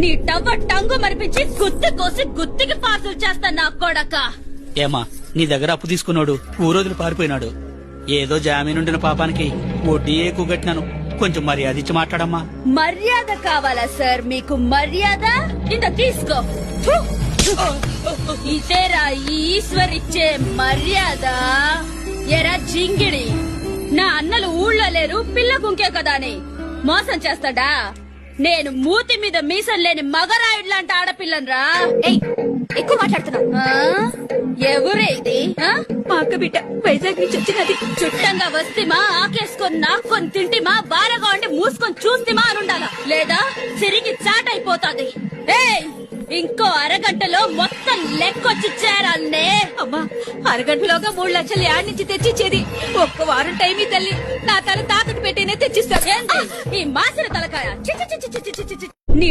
నీ టవ్వ టంగు మరిపించి గుత్తి కోసి గుత్తికి పార్సల్ చేస్తా నా కొడక. ఏమా నీ దగ్గర అప్పు తీసుకున్నాడు ఊరోజులు పారిపోయినాడు. ఏదో జామీనుండిన పాపానికి వడ్డీ ఎక్కువ కట్టినాను. కొంచెం మర్యాద ఇచ్చి మాట్లాడమ్మా. మర్యాద కావాలా సార్ మీకు? మర్యాద ఇంత తీసుకో. ఫు! ఇదేరా ఈ ఈశ్వర్ ఇచ్చే మర్యాద. ఎరా జింగిడి, నా అన్నలు ఊళ్ళో లేరు, పిల్ల కుంకే కదా అని మోసం చేస్తాడా? నేను మూతి మీద మీసం లేని మగరాయుడు లాంటి ఆడపిల్లనరా. ఎక్కువ మాట్లాడుతున్నావు. ఎవరే ఇది? మా అక్క బిడ్డ వైజాగ్ నుంచి వచ్చినది. చుట్టంగా వస్తేమా ఆకేసుకొని నాక్కొని తింటిమా బారగా ఉండి మూసుకొని చూస్తేమా అని ఉండాలా, లేదా సిరికి చాటైపోతాది. ఇంకో అరగంటలో మొత్తం లెక్కొచ్చి చేరాలనే. అమ్మా, అరగంటలోగా 3 లక్షలు యాడ్ నుంచి తెచ్చిచ్చేది. ఒక్క వారం టైం ఈ తల్లి. నా తల తాకట్టు పెట్టేనే తెచ్చిస్తాను. ఏంది ఈ మాసిన తలకాయ? చి చి చి చి చి చి చి. నీ